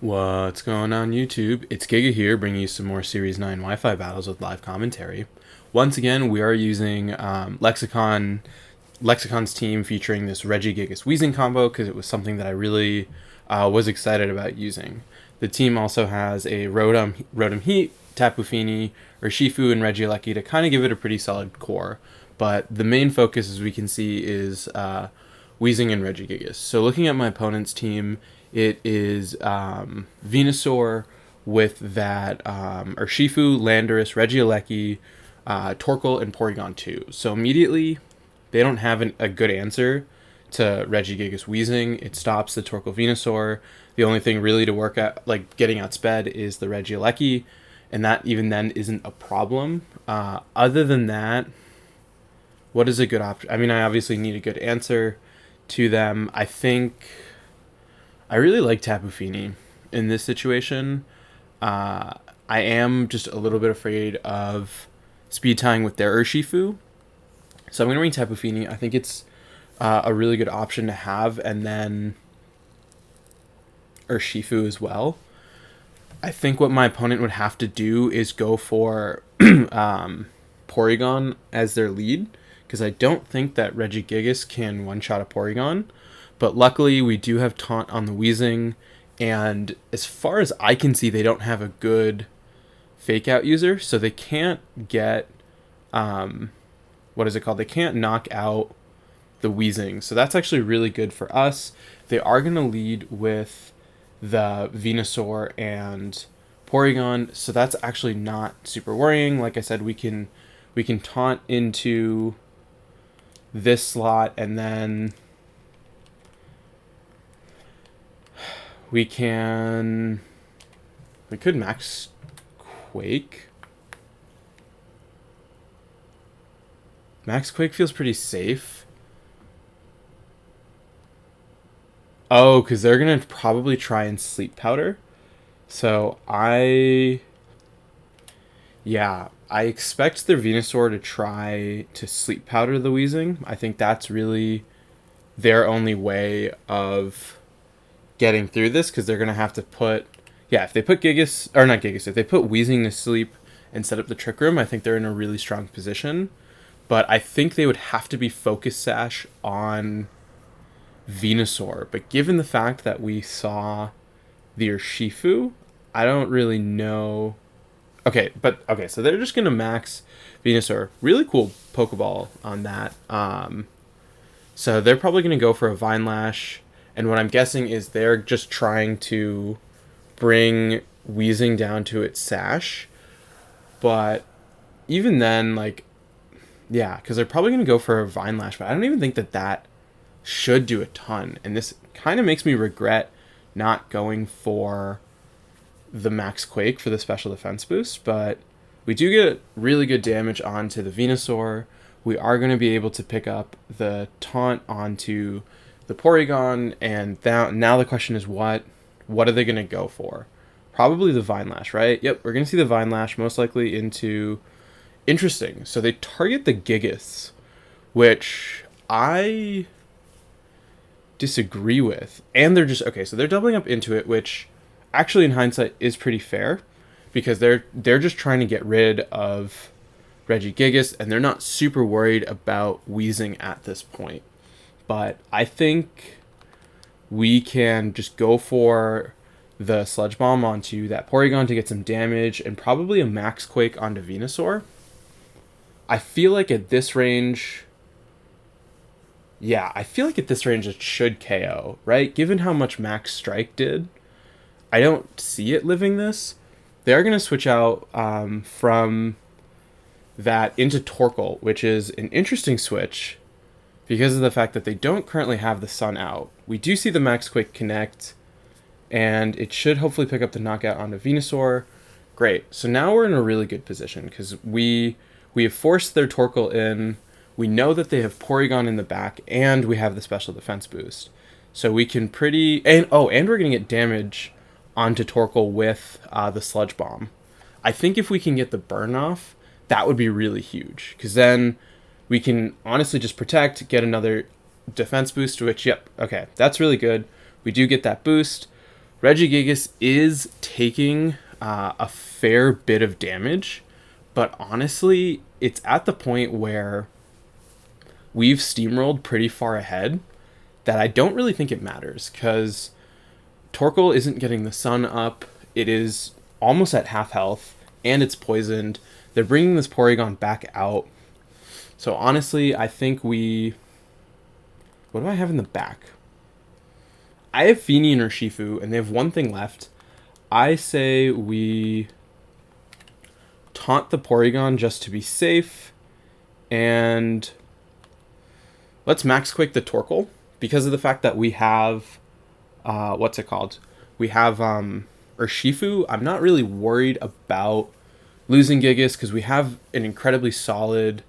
What's going on YouTube? It's Giga here, bringing you some more Series 9 Wi-Fi battles with live commentary. Once again, we are using Lexicon's team featuring this Regigigas Wheezing combo because it was something that I really was excited about using. The team also has a Rotom Heat, Tapu Fini, Urshifu, and Regieleki to kind of give it a pretty solid core. But the main focus, as we can see, is Wheezing and Regigigas. So looking at my opponent's team, it is Venusaur with that Urshifu, Landorus, Regieleki, Torkoal, and Porygon 2. So immediately, they don't have a good answer to Regigigas Wheezing. It stops the Torkoal Venusaur. The only thing really to work at, like getting outsped, is the Regieleki, and that even then isn't a problem. Other than that, what is a good option? I mean, I obviously need a good answer to them. I think I really like Tapu Fini in this situation. I am just a little bit afraid of speed tying with their Urshifu. So I'm going to bring Tapu Fini. I think it's a really good option to have, and then Urshifu as well. I think what my opponent would have to do is go for Porygon as their lead, because I don't think that Regigigas can one-shot a Porygon. But luckily, we do have Taunt on the Wheezing, and as far as I can see, they don't have a good Fake-Out user, so they can't get, what is it called? They can't knock out the Wheezing, so that's actually really good for us. They are going to lead with the Venusaur and Porygon, so that's actually not super worrying. Like I said, we can Taunt into this slot, and then we could Max Quake. Max Quake feels pretty safe. Oh, because they're going to probably try and Sleep Powder. So I expect their Venusaur to try to Sleep Powder the Wheezing. I think that's really their only way of getting through this, because they're going to have to put, if they put if they put Wheezing to sleep and set up the Trick Room, I think they're in a really strong position. But I think they would have to be Focus Sash on Venusaur. But given the fact that we saw the Urshifu, I don't really know. Okay, so they're just going to max Venusaur. Really cool Pokeball on that. So they're probably going to go for a Vine Lash. And what I'm guessing is they're just trying to bring Wheezing down to its Sash. But even then, because they're probably going to go for a Vine Lash. But I don't even think that should do a ton. And this kind of makes me regret not going for the Max Quake for the special defense boost. But we do get really good damage onto the Venusaur. We are going to be able to pick up the Taunt onto the Porygon, and now the question is what are they going to go for? Probably the Vine Lash, right? Yep, we're going to see the Vine Lash most likely into... Interesting. So they target the Gigas, which I disagree with. And they're just... Okay, so they're doubling up into it, which actually in hindsight is pretty fair, because they're just trying to get rid of Regigigas, and they're not super worried about Wheezing at this point. But I think we can just go for the Sludge Bomb onto that Porygon to get some damage, and probably a Max Quake onto Venusaur. I feel like at this range... it should KO, right? Given how much Max Strike did, I don't see it living this. They're going to switch out from that into Torkoal, which is an interesting switch, because of the fact that they don't currently have the Sun out. We do see the Max Quake connect, and it should hopefully pick up the knockout onto Venusaur. Great. So now we're in a really good position, because we have forced their Torkoal in. We know that they have Porygon in the back, and we have the special defense boost. So we can and we're going to get damage onto Torkoal with the Sludge Bomb. I think if we can get the burn off, that would be really huge, because then we can honestly just protect, get another defense boost, which, okay, that's really good. We do get that boost. Regigigas is taking a fair bit of damage, but honestly, it's at the point where we've steamrolled pretty far ahead that I don't really think it matters, because Torkoal isn't getting the sun up. It is almost at half health, and it's poisoned. They're bringing this Porygon back out. So honestly, I think we... What do I have in the back? I have Feeny and Urshifu, and they have one thing left. I say we taunt the Porygon just to be safe, and let's Max Quake the Torkoal, because of the fact that we have, what's it called? We have Urshifu. I'm not really worried about losing Gigas, because we have an incredibly solid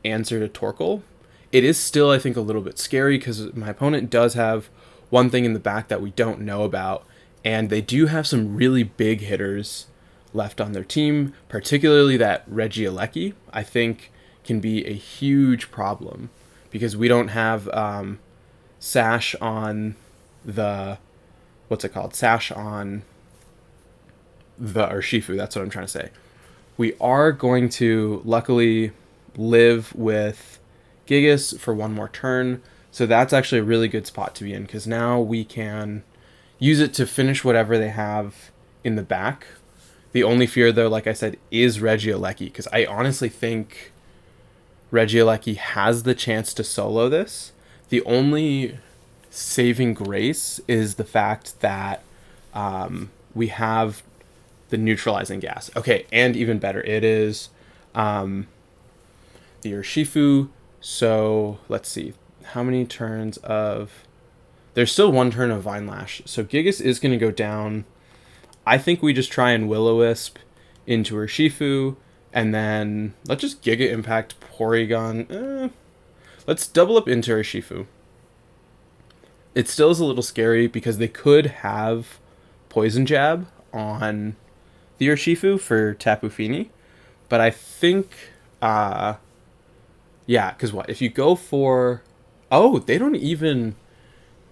answer to Torkoal. It is still, I think, a little bit scary, because my opponent does have one thing in the back that we don't know about, and they do have some really big hitters left on their team, particularly that Regigigas, I think, can be a huge problem, because we don't have Sash on the... What's it called? Sash on the Urshifu, that's what I'm trying to say. We are going to, luckily, live with Gigas for one more turn, so that's actually a really good spot to be in, because now we can use it to finish whatever they have in the back. The only fear, though, like I said, is Regigigas, because I honestly think Regigigas has the chance to solo this. The only saving grace is the fact that we have the neutralizing gas. Okay, and even better, it is the Urshifu. So let's see. How many turns of... There's still one turn of Vine Lash. So Gigas is going to go down. I think we just try and Will-O-Wisp into Urshifu. And then let's just Giga Impact Porygon. Let's double up into Urshifu. It still is a little scary because they could have Poison Jab on the Urshifu for Tapu Fini. But I think... yeah, because what? If you go for... Oh, they don't even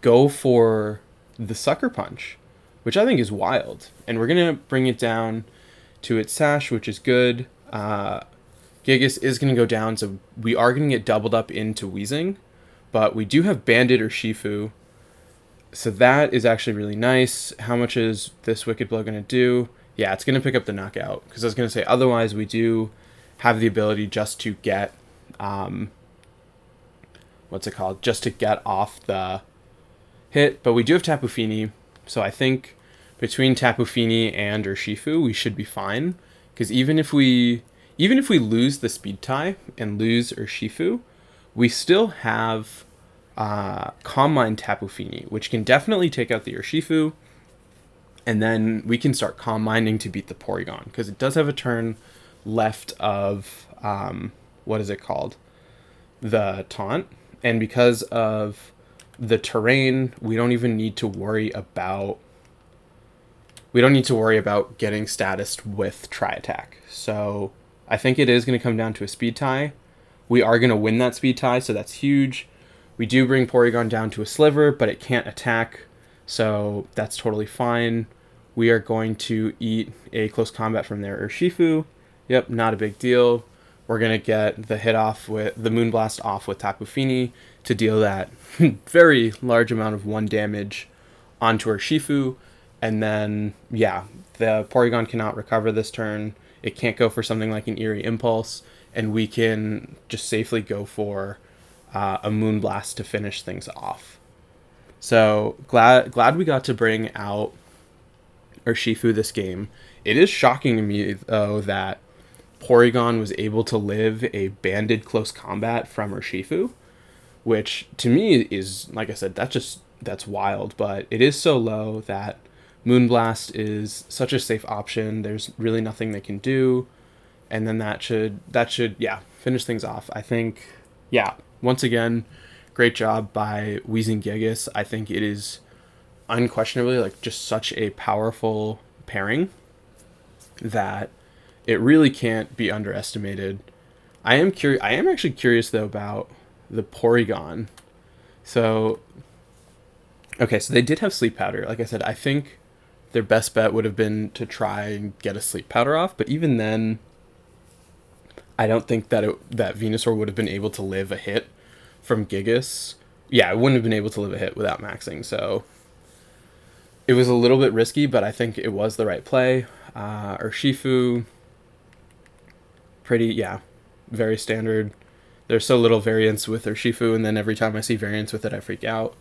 go for the Sucker Punch, which I think is wild. And we're going to bring it down to its Sash, which is good. Gigas is going to go down, so we are going to get doubled up into Weezing. But we do have Banded Urshifu, so that is actually really nice. How much is this Wicked Blow going to do? Yeah, it's going to pick up the knockout, because I was going to say, otherwise we do have the ability just to get... what's it called? Just to get off the hit. But we do have Tapu Fini, so I think between Tapu Fini and Urshifu, we should be fine. Because even if we lose the speed tie and lose Urshifu, we still have Calm Mind Tapu Fini, which can definitely take out the Urshifu. And then we can start Calm Minding to beat the Porygon, because it does have a turn left of, what is it called? The Taunt. And because of the terrain, we don't even need to worry about... We don't need to worry about getting statused with Tri-Attack. So I think it is going to come down to a speed tie. We are going to win that speed tie, so that's huge. We do bring Porygon down to a Sliver, but it can't attack, so that's totally fine. We are going to eat a close combat from their Urshifu. Yep, not a big deal. We're going to get the hit off with the Moonblast off with Tapu Fini to deal that very large amount of 1 damage onto Urshifu. And then, yeah, the Porygon cannot recover this turn. It can't go for something like an Eerie Impulse. And we can just safely go for a Moonblast to finish things off. So glad we got to bring out Urshifu this game. It is shocking to me, though, that Porygon was able to live a banded close combat from Urshifu, which to me is, like I said, that's wild, but it is so low that Moonblast is such a safe option. There's really nothing they can do, and then that should yeah, finish things off. I think, yeah, once again, great job by Weezing Gigas. I think it is unquestionably like just such a powerful pairing that it really can't be underestimated. I am actually curious though about the Porygon. So, okay, so they did have Sleep Powder. Like I said, I think their best bet would have been to try and get a sleep powder off. But even then, I don't think that Venusaur would have been able to live a hit from Gigas. Yeah, it wouldn't have been able to live a hit without maxing. So it was a little bit risky, but I think it was the right play. Urshifu, very standard. There's so little variance with Urshifu, and then every time I see variance with it, I freak out.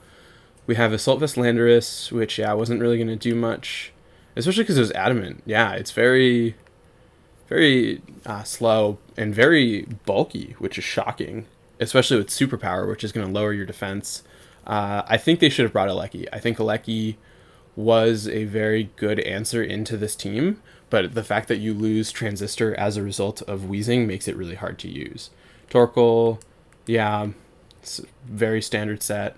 We have Assault Vest Landorus, which, wasn't really going to do much, especially because it was adamant. Yeah, it's very, very slow and very bulky, which is shocking, especially with Superpower, which is going to lower your defense. I think they should have brought Alecki. I think Alecki was a very good answer into this team, but the fact that you lose Transistor as a result of wheezing makes it really hard to use. Torkoal, it's a very standard set.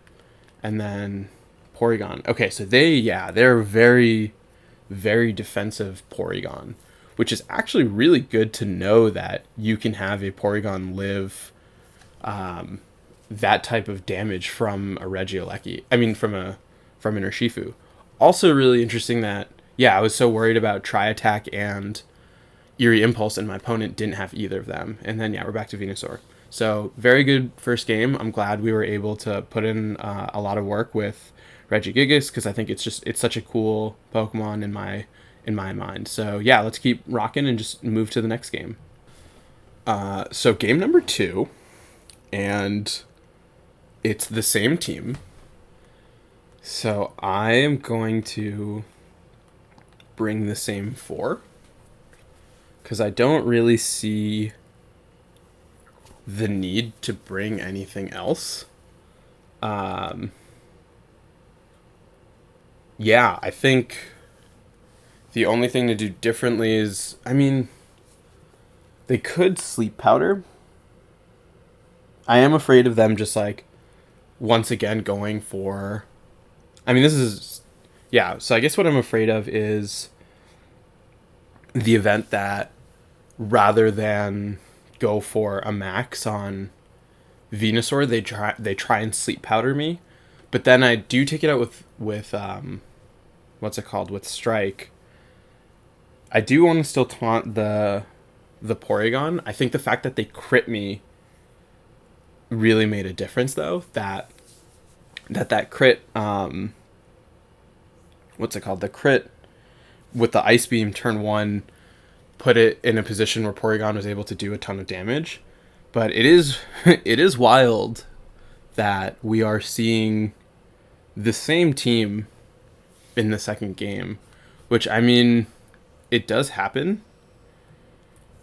And then Porygon. Okay, so they're very, very defensive Porygon, which is actually really good to know that you can have a Porygon live that type of damage from a Regieleki. I mean, from an Urshifu. Also really interesting that, I was so worried about Tri-Attack and Eerie Impulse, and my opponent didn't have either of them. And then, we're back to Venusaur. So very good first game. I'm glad we were able to put in a lot of work with Regigigas, because I think it's such a cool Pokemon in my mind. So let's keep rocking and just move to the next game. So game number 2, and it's the same team. So I am going to bring the same 4, because I don't really see the need to bring anything else. I think the only thing to do differently is, they could sleep powder. I am afraid of them just once again going for, so I guess what I'm afraid of is the event that rather than go for a max on Venusaur, they try and sleep powder me, but then I do take it out with with Strike. I do want to still taunt the Porygon. I think the fact that they crit me really made a difference, though. That crit, the crit with the Ice Beam turn 1 put it in a position where Porygon was able to do a ton of damage. But it is wild that we are seeing the same team in the second game, which, it does happen.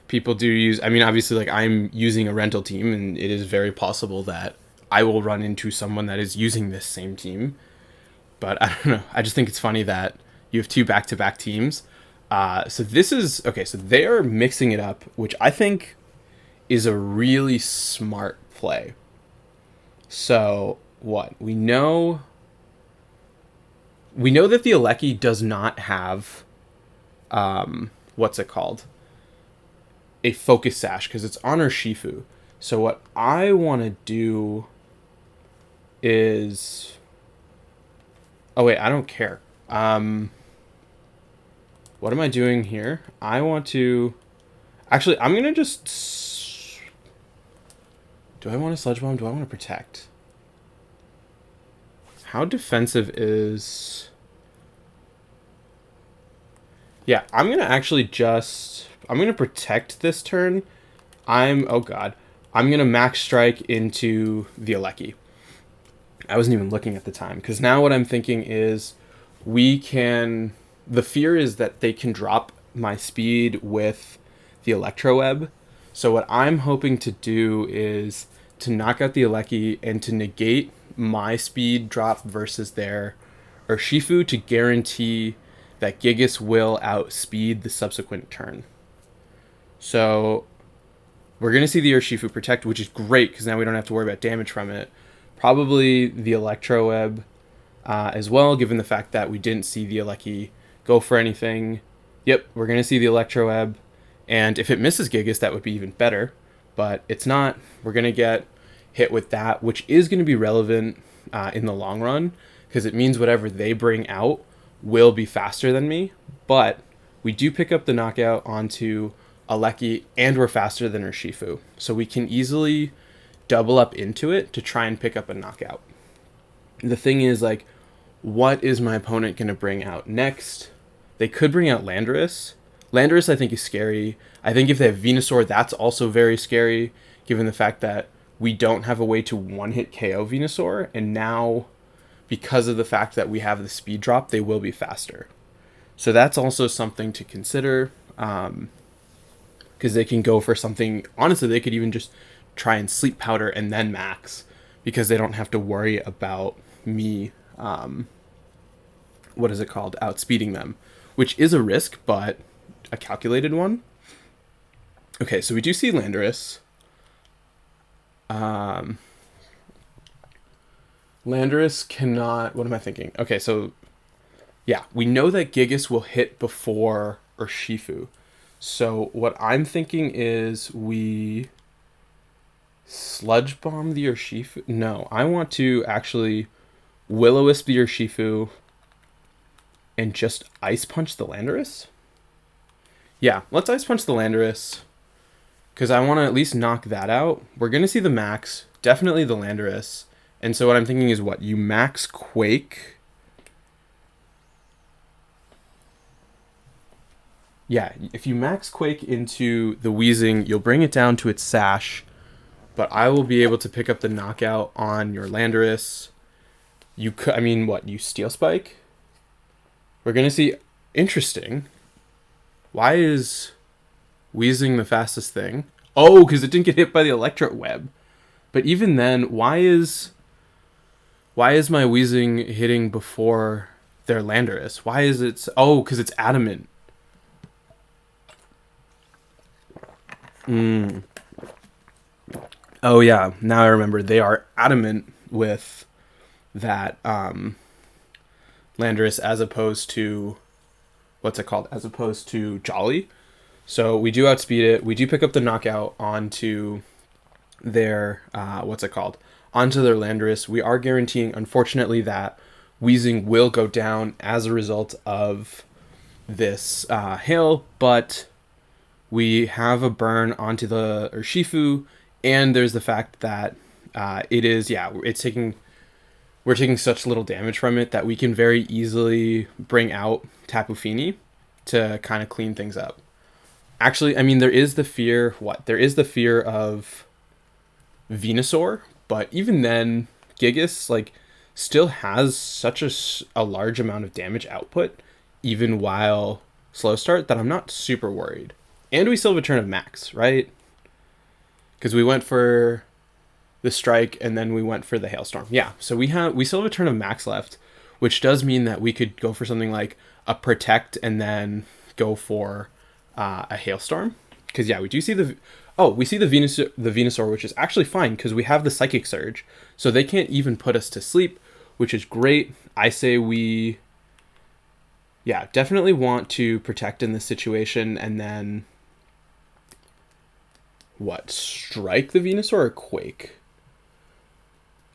People do use, obviously, I'm using a rental team, and it is very possible that I will run into someone that is using this same team. But I don't know. I just think it's funny that you have 2 back-to-back teams. So this is, okay, so they are mixing it up, which I think is a really smart play. So what? We know that the Alecki does not have, a Focus Sash, because it's on Urshifu. So what I want to do is, oh wait, I don't care. What am I doing here? I want to... Actually, I'm going to just... Do I want to Sludge Bomb? Do I want to Protect? How defensive is... I'm going to actually just... I'm going to Protect this turn. Oh god. I'm going to Max Strike into the Alecki. I wasn't even looking at the time, because now what I'm thinking is we can... The fear is that they can drop my speed with the Electro Web. So what I'm hoping to do is to knock out the Alecki and to negate my speed drop versus their Urshifu to guarantee that Gigas will outspeed the subsequent turn. So we're going to see the Urshifu Protect, which is great because now we don't have to worry about damage from it. Probably the Electro Web as well, given the fact that we didn't see the Alecki go for anything. Yep, we're going to see the Electro Web. And if it misses Gigas, that would be even better. But it's not. We're going to get hit with that, which is going to be relevant in the long run, because it means whatever they bring out will be faster than me, but we do pick up the knockout onto Aleki, and we're faster than Urshifu. So we can easily double up into it to try and pick up a knockout. The thing is, like, what is my opponent going to bring out next? They could bring out Landorus. Landorus, I think, is scary. I think if they have Venusaur, that's also very scary, given the fact that we don't have a way to one-hit KO Venusaur, and now, because of the fact that we have the speed drop, they will be faster. So that's also something to consider, because they can go for something. Honestly, they could even just try and sleep powder and then max, because they don't have to worry about me, outspeeding them, which is a risk, but a calculated one. Okay, so we do see Landorus. Landorus cannot... What am I thinking? Okay, so... Yeah, we know that Gigas will hit before Urshifu. So what I'm thinking is we... Sludge Bomb the Urshifu? No, I want to actually Will-O-Wisp the Urshifu and just Ice Punch the Landorus? Yeah, let's Ice Punch the Landorus, because I want to at least knock that out. We're going to see the max, definitely the Landorus. And so what I'm thinking is, what, you max Quake? Yeah, if you max Quake into the Weezing, you'll bring it down to its Sash, but I will be able to pick up the knockout on your Landorus. You could, I mean, what, you Steel Spike? We're going to see, interesting. Why is Weezing the fastest thing? Oh, because it didn't get hit by the Electro Web. But even then, why is my Weezing hitting before their Landorus? Why is it... Oh, because it's Adamant. Oh, yeah. Now I remember. They are Adamant with that Landorus as opposed to... What's it called? As opposed to Jolly. So we do outspeed it. We do pick up the knockout onto their... onto their Landorus. We are guaranteeing, unfortunately, that Weezing will go down as a result of this hail, but we have a burn onto the Urshifu, and there's the fact that we're taking such little damage from it that we can very easily bring out Tapu Fini to kind of clean things up. Actually, I mean, there is the fear of Venusaur, but even then, Gigas, like, still has such a large amount of damage output, even while slow start, that I'm not super worried. And we still have a turn of max, right? Because we went for the strike and then we went for the hailstorm. Yeah, so we still have a turn of max left, which does mean that we could go for something like a protect and then go for a hailstorm. Because yeah, we see the Venusaur, which is actually fine because we have the Psychic Surge, so they can't even put us to sleep, which is great. I say we, yeah, definitely want to protect in this situation, and then what? Strike the Venusaur or Quake?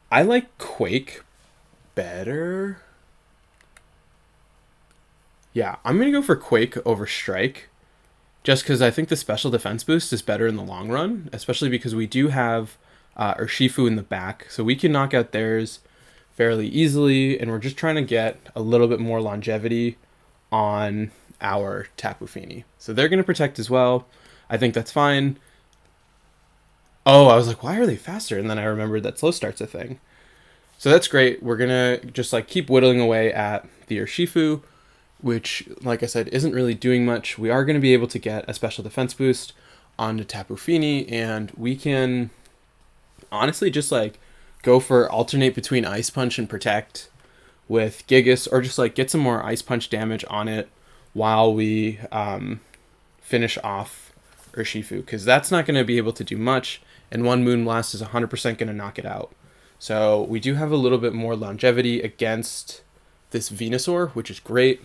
I like Quake better. Yeah, I'm gonna go for Quake over Strike. Just because I think the special defense boost is better in the long run, especially because we do have Urshifu in the back, so we can knock out theirs fairly easily, and we're just trying to get a little bit more longevity on our Tapu Fini. So they're going to protect as well. I think that's fine. Oh, I was like, why are they faster? And then I remembered that slow start's a thing. So that's great. We're going to just like keep whittling away at the Urshifu, which, like I said, isn't really doing much. We are going to be able to get a special defense boost onto Tapu Fini, and we can honestly just like go for alternate between Ice Punch and Protect with Gigas, or just like get some more Ice Punch damage on it while we finish off Urshifu, because that's not going to be able to do much, and one Moonblast is 100% going to knock it out. So we do have a little bit more longevity against this Venusaur, which is great.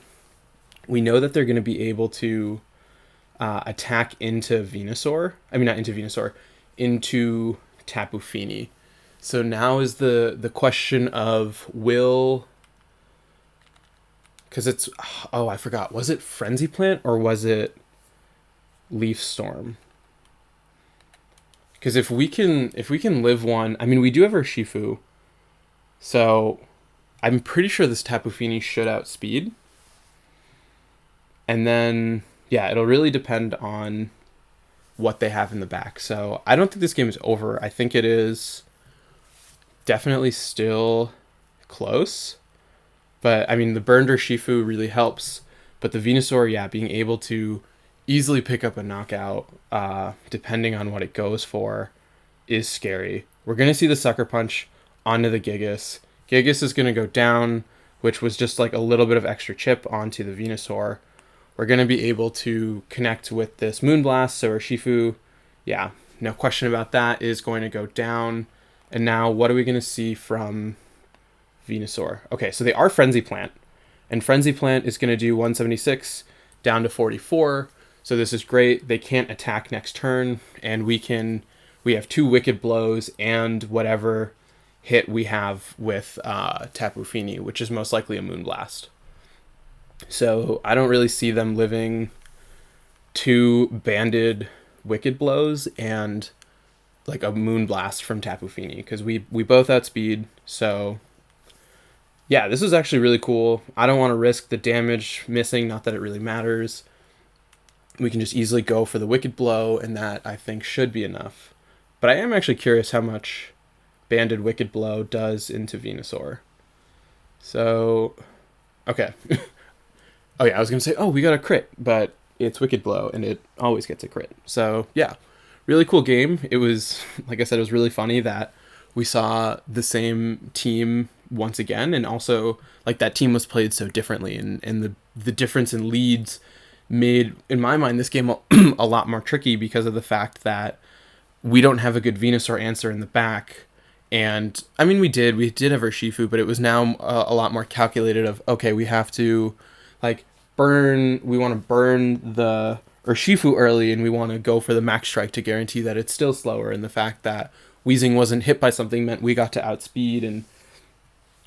We know that they're going to be able to attack into Venusaur. I mean, not into Venusaur, into Tapu Fini. So now is the question of, will because it's, oh, I forgot. Was it Frenzy Plant or was it Leaf Storm? Because if we can live one, I mean, we do have our Shifu, so I'm pretty sure this Tapu Fini should outspeed. And then, yeah, it'll really depend on what they have in the back. So I don't think this game is over. I think it is definitely still close. But I mean, the Burnder Shifu really helps. But the Venusaur, yeah, being able to easily pick up a knockout, depending on what it goes for, is scary. We're going to see the Sucker Punch onto the Gigas. Gigas is going to go down, which was just like a little bit of extra chip onto the Venusaur. We're going to be able to connect with this Moonblast, so our Shifu, yeah, no question about that, is going to go down. And now what are we going to see from Venusaur? Okay, so they are Frenzy Plant, and Frenzy Plant is going to do 176 down to 44, so this is great. They can't attack next turn, and we have 2 Wicked Blows and whatever hit we have with Tapu Fini, which is most likely a Moonblast. So I don't really see them living 2 banded Wicked Blows and like a Moonblast from Tapu Fini, because we both outspeed. So yeah, this is actually really cool. I don't want to risk the damage missing, not that it really matters. We can just easily go for the Wicked Blow, and that I think should be enough. But I am actually curious how much banded Wicked Blow does into Venusaur. So, okay. Oh yeah, I was going to say, oh, we got a crit, but it's Wicked Blow, and it always gets a crit. So yeah, really cool game. It was, like I said, it was really funny that we saw the same team once again, and also like that team was played so differently, and the difference in leads made, in my mind, this game a lot more tricky because of the fact that we don't have a good Venusaur answer in the back. And I mean, we did have our Shifu, but it was now a lot more calculated of, okay, we have to like we want to burn the or Shifu early, and we want to go for the Max Strike to guarantee that it's still slower. And the fact that Weezing wasn't hit by something meant we got to outspeed, and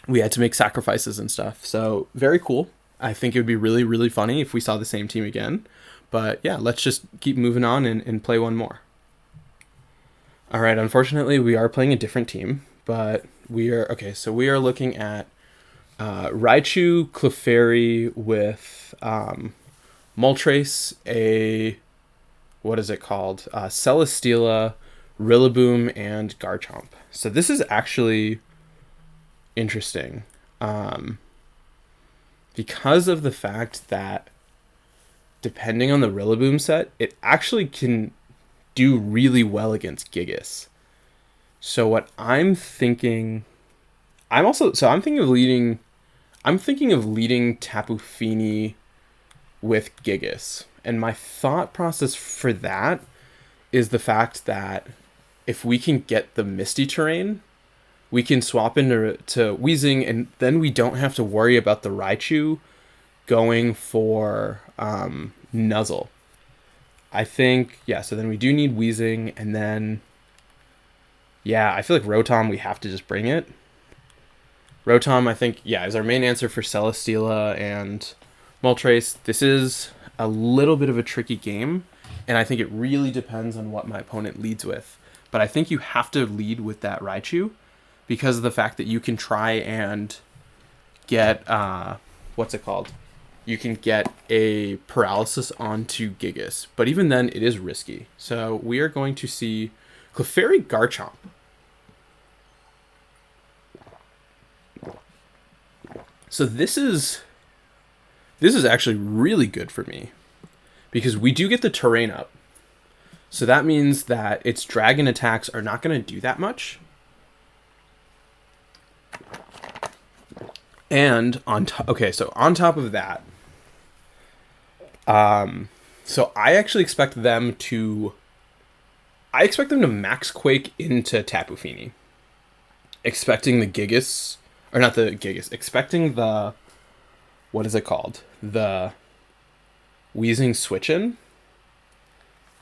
we had to make sacrifices and stuff. So very cool. I think it would be really, really funny if we saw the same team again. But yeah, let's just keep moving on and play one more. All right, unfortunately, we are playing a different team, but we are looking at Raichu, Clefairy with Moltres, what is it called? Celesteela, Rillaboom, and Garchomp. So this is actually interesting. Because of the fact that depending on the Rillaboom set, it actually can do really well against Gigas. So what I'm thinking, I'm thinking of leading Tapu Fini with Gigas. And my thought process for that is the fact that if we can get the Misty Terrain, we can swap into Weezing, and then we don't have to worry about the Raichu going for Nuzzle. I think, yeah, so then we do need Weezing, and then, yeah, I feel like Rotom, we have to just bring it. Rotom, I think, yeah, is our main answer for Celesteela and Moltres. This is a little bit of a tricky game, and I think it really depends on what my opponent leads with. But I think you have to lead with that Raichu because of the fact that you can try and get, what's it called? You can get a paralysis onto Gigas. But even then, it is risky. So we are going to see Clefairy Garchomp. So this is actually really good for me because we do get the terrain up. So that means that its dragon attacks are not going to do that much. And on top of that, so I actually expect them to Max Quake into Tapu Fini. Expecting the Gigas, or not the Gigas, expecting the, what is it called? The Weezing switch-in.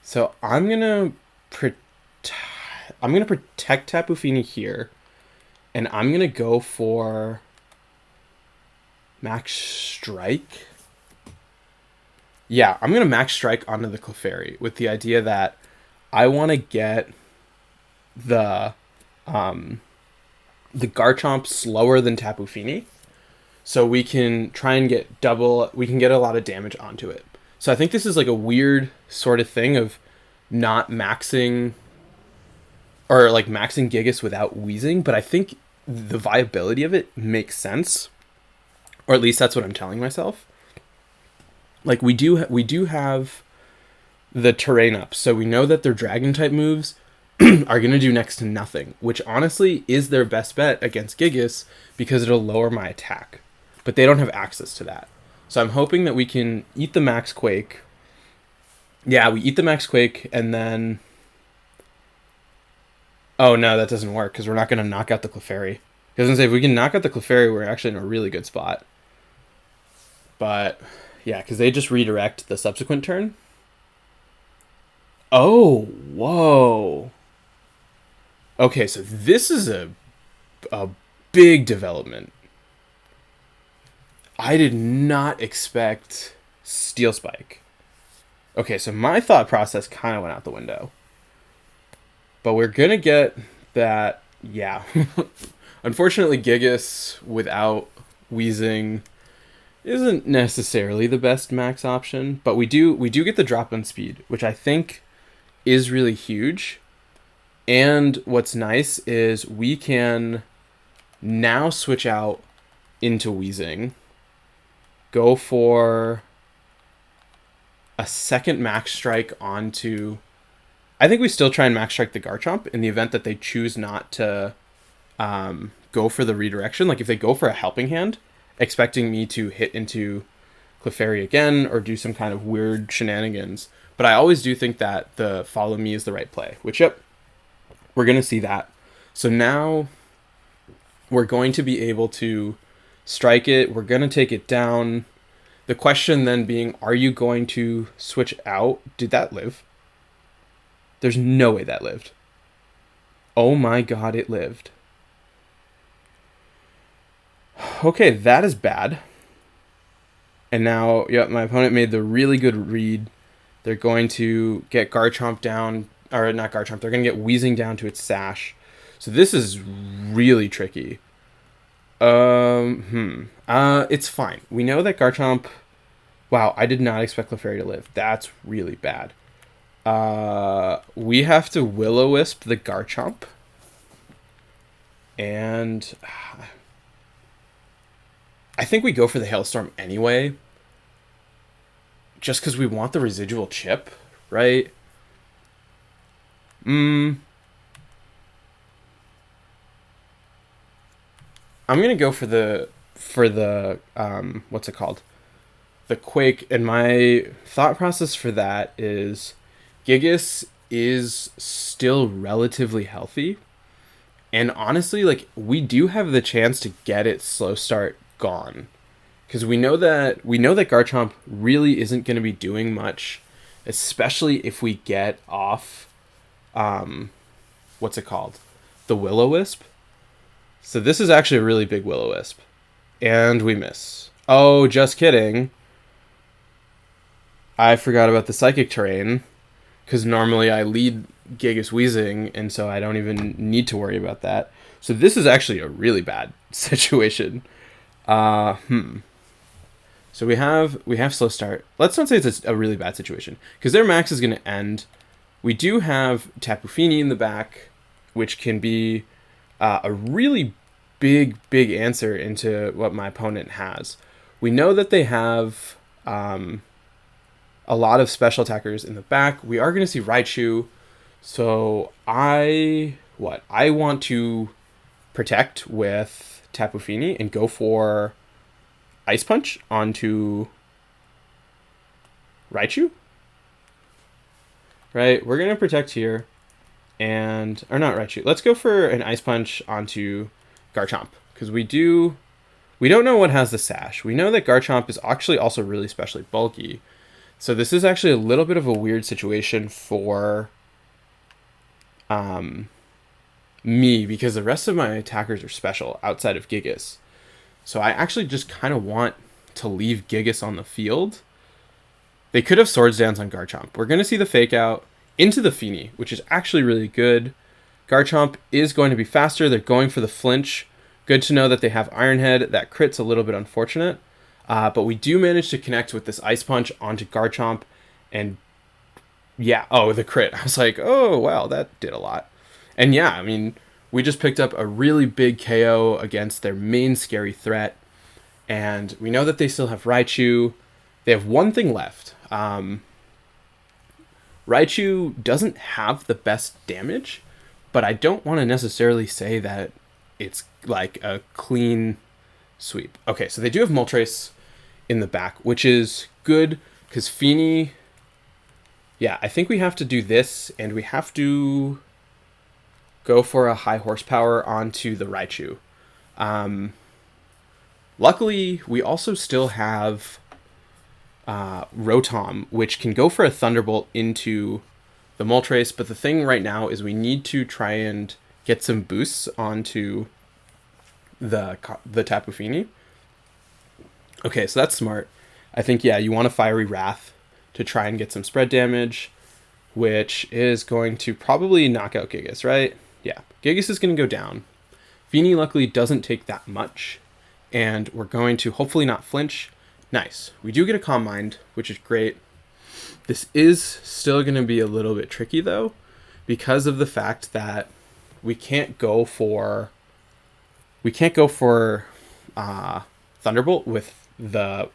So I'm gonna protect Tapu Fini here, and I'm gonna go for Max Strike. Yeah, I'm going to Max Strike onto the Clefairy with the idea that I want to get the Garchomp slower than Tapu Fini, so we can try and get we can get a lot of damage onto it. So I think this is like a weird sort of thing of not maxing, or like maxing Gigas without wheezing, but I think the viability of it makes sense, or at least that's what I'm telling myself. Like we do have the terrain up, so we know that their dragon type moves are going to do next to nothing, which honestly is their best bet against Gigas because it'll lower my attack. But they don't have access to that. So I'm hoping that we can eat the Max Quake. Yeah, we eat the Max Quake and then... Oh no, that doesn't work because we're not going to knock out the Clefairy. I was going to say, if we can knock out the Clefairy, we're actually in a really good spot. But yeah, because they just redirect the subsequent turn. Oh, whoa. Okay, so this is a big development. I did not expect Steel Spike. Okay, so my thought process kind of went out the window. But we're going to get that, yeah. Unfortunately, Gigas without wheezing isn't necessarily the best max option, but we do get the drop on speed, which I think is really huge. And what's nice is we can now switch out into wheezing, go for a second max strike onto... I think we still try and max strike the Garchomp in the event that they choose not to go for the redirection. Like if they go for a helping hand, expecting me to hit into Clefairy again or do some kind of weird shenanigans. But I always do think that the follow me is the right play, which, yep, we're going to see that. So now we're going to be able to strike it. We're going to take it down. The question then being, are you going to switch out? Did that live? There's no way that lived. Oh my god, it lived. Okay, that is bad. And now, yep, my opponent made the really good read. They're going to get Garchomp down, or not Garchomp, they're going to get Wheezing down to its Sash. So this is really tricky. It's fine. We know that Garchomp... Wow, I did not expect Clefairy to live. That's really bad. We have to Will-O-Wisp the Garchomp. And... I think we go for the Hailstorm anyway. Just because we want the residual chip, right? I'm gonna go for the what's it called? The Quake, and my thought process for that is Gigas is still relatively healthy. And honestly, like, we do have the chance to get its slow start gone. Because we know that Garchomp really isn't going to be doing much, especially if we get off, what's it called? The Will-O-Wisp. So this is actually a really big Will-O-Wisp. And we miss. Oh, just kidding. I forgot about the Psychic Terrain, because normally I lead Gigas Wheezing, and so I don't even need to worry about that. So this is actually a really bad situation. So we have slow start. Let's not say it's a really bad situation, because their max is going to end. We do have Tapu Fini in the back, which can be a really big answer into what my opponent has. We know that they have a lot of special attackers in the back. We are going to see Raichu. So I want to protect with Tapu Fini and go for Ice Punch onto Raichu. Right, we're going to protect here. Or not Raichu. Let's go for an Ice Punch onto Garchomp. Because we don't know what has the Sash. We know that Garchomp is actually also really specially bulky. So this is actually a little bit of a weird situation for me, because the rest of my attackers are special outside of Gigas. So I actually just kind of want to leave Gigas on the field. They could have Swords Dance on Garchomp. We're going to see the Fake Out into the Feeny, which is actually really good. Garchomp is going to be faster. They're going for the flinch. Good to know that they have Iron Head. That crit's a little bit unfortunate. But we do manage to connect with this Ice Punch onto Garchomp. And yeah, oh, the crit. I was like, oh, wow, that did a lot. And yeah, I mean, we just picked up a really big KO against their main scary threat. And we know that they still have Raichu. They have one thing left. Raichu doesn't have the best damage, but I don't want to necessarily say that it's like a clean sweep. Okay, so they do have Moltres in the back, which is good because Feeny... Yeah, I think we have to do this, and we have to go for a high horsepower onto the Raichu. Luckily, we also still have Rotom, which can go for a Thunderbolt into the Moltres, but the thing right now is we need to try and get some boosts onto the Tapu Fini. Okay, so that's smart. I think, yeah, you want a Fiery Wrath to try and get some spread damage, which is going to probably knock out Gigas, right? Yeah, Gigas is going to go down. Fini luckily doesn't take that much, and we're going to hopefully not flinch. Nice. We do get a Calm Mind, which is great. This is still going to be a little bit tricky, though, because of the fact that we can't go for Thunderbolt with the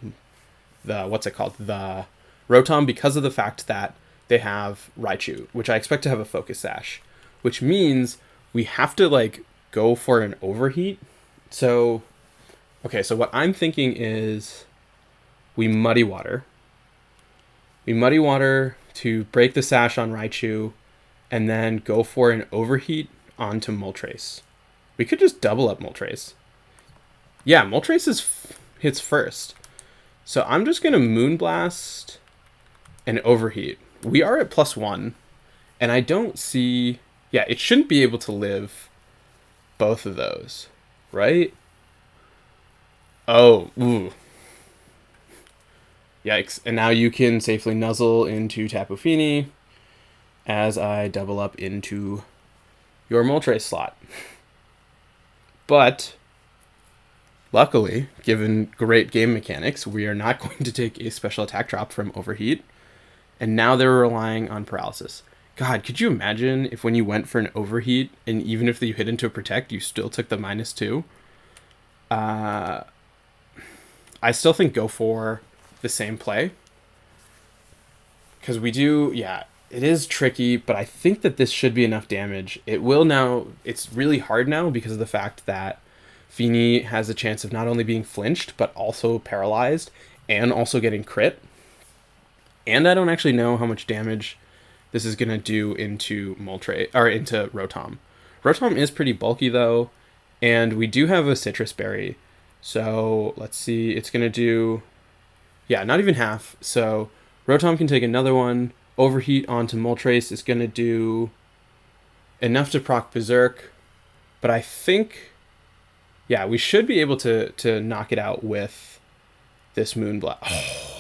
what's it called, the Rotom, because of the fact that they have Raichu, which I expect to have a Focus Sash, which means we have to like go for an Overheat. So okay, so what I'm thinking is we Muddy Water to break the Sash on Raichu, and then go for an Overheat onto Moltres. We could just double up Moltres. Yeah, Moltres hits first. So I'm just going to Moonblast and Overheat. We are at +1, and I don't see... Yeah, it shouldn't be able to live both of those, right? Oh, ooh. Yikes. And now you can safely nuzzle into Tapu Fini as I double up into your Moltres slot. But luckily, given great game mechanics, we are not going to take a special attack drop from Overheat. And now they're relying on Paralysis. God, could you imagine if when you went for an Overheat, and even if you hit into a Protect, you still took the -2? I still think go for the same play. Because we do, yeah, it is tricky, but I think that this should be enough damage. It will now, it's really hard now because of the fact that Fini has a chance of not only being flinched, but also paralyzed, and also getting crit. And I don't actually know how much damage this is going to do into Moltres, or into Rotom. Rotom is pretty bulky, though, and we do have a Citrus Berry. So, let's see, it's going to do... Yeah, not even half. So, Rotom can take another one. Overheat onto Moltres is going to do enough to proc Berserk. But I think... Yeah, we should be able to knock it out with this Moonblast. Oh.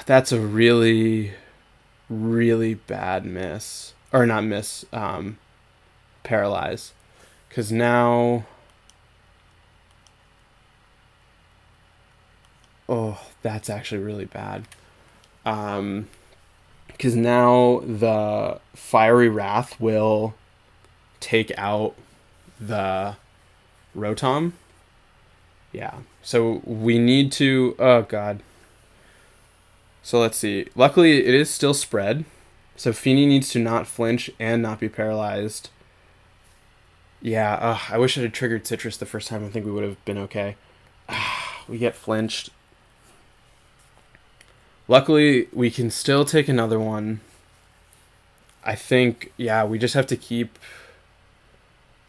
That's a really, really bad miss. Or not miss, paralyze. Because now... Oh, that's actually really bad. Because now the Fiery Wrath will take out the Rotom. Yeah. So we need to... Oh, God. So let's see. Luckily, it is still spread. So Fini needs to not flinch and not be paralyzed. Yeah, I wish I had triggered Citrus the first time. I think we would have been okay. We get flinched. Luckily, we can still take another one. I think, yeah, we just have to keep...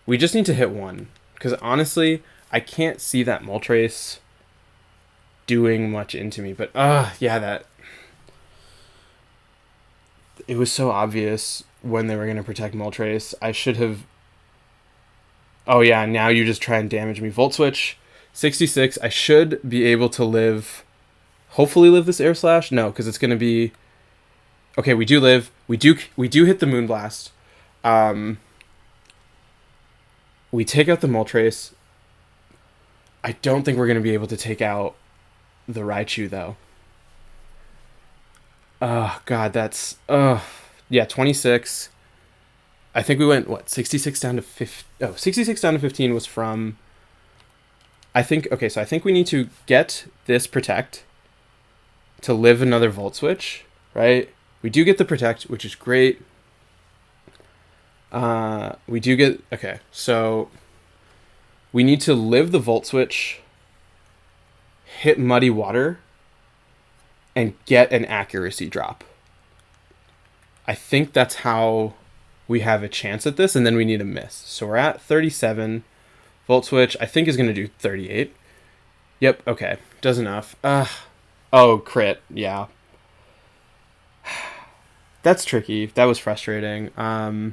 We just need to hit one. Because honestly, I can't see that Moltres doing much into me. But, yeah, that... It was so obvious when they were going to protect Moltres. I should have... Oh yeah, now you just try and damage me. Volt switch, 66. I should be able to live. Hopefully live this air slash. No, because it's gonna be. Okay, we do live. We do hit the moonblast. We take out the Moltres. I don't think we're gonna be able to take out the Raichu though. Oh god, that's yeah, 26. I think we went what 66 down to 15. Oh, 66 down to 15 was from. I think okay, so I think we need to get this protect to live another Volt Switch, right? We do get the protect, which is great. We do get okay, so we need to live the Volt Switch, hit Muddy Water, and get an accuracy drop. I think that's how we have a chance at this, and then we need a miss. So we're at 37. Volt Switch, I think, is going to do 38. Yep, okay. Does enough. Oh, crit. Yeah. That's tricky. That was frustrating. I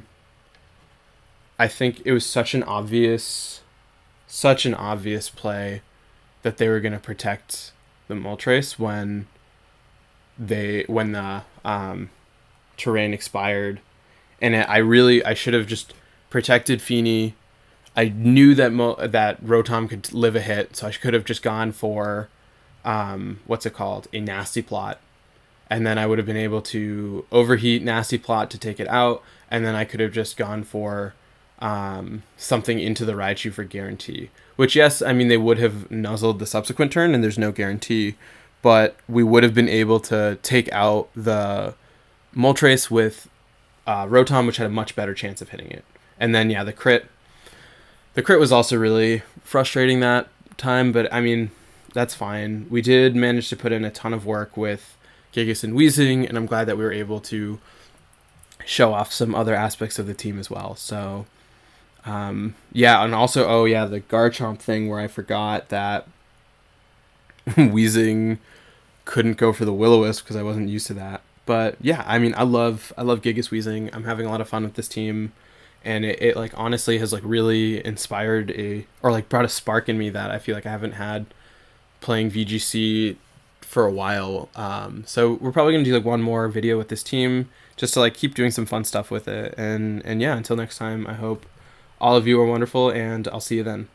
think it was such an obvious play that they were going to protect the Moltres when the terrain expired, and I should have just protected Feeny. I knew that Rotom could live a hit, so I could have just gone for what's it called, a Nasty Plot, and then I would have been able to overheat Nasty Plot to take it out, and then I could have just gone for something into the Raichu for guarantee. Which, yes, I mean, they would have nuzzled the subsequent turn, and there's no guarantee, but we would have been able to take out the Moltres with Rotom, which had a much better chance of hitting it. And then, yeah, the crit. The crit was also really frustrating that time, but I mean, that's fine. We did manage to put in a ton of work with Gigas and Weezing, and I'm glad that we were able to show off some other aspects of the team as well. So, yeah, and also, oh yeah, the Garchomp thing where I forgot that Weezing couldn't go for the Will-O-Wisp because I wasn't used to that. But yeah, I mean, I love Gigas Weezing. I'm having a lot of fun with this team. And it like honestly has like really inspired brought a spark in me that I feel like I haven't had playing VGC for a while. So we're probably gonna do like one more video with this team just to like keep doing some fun stuff with it. And yeah, until next time, I hope all of you are wonderful, and I'll see you then.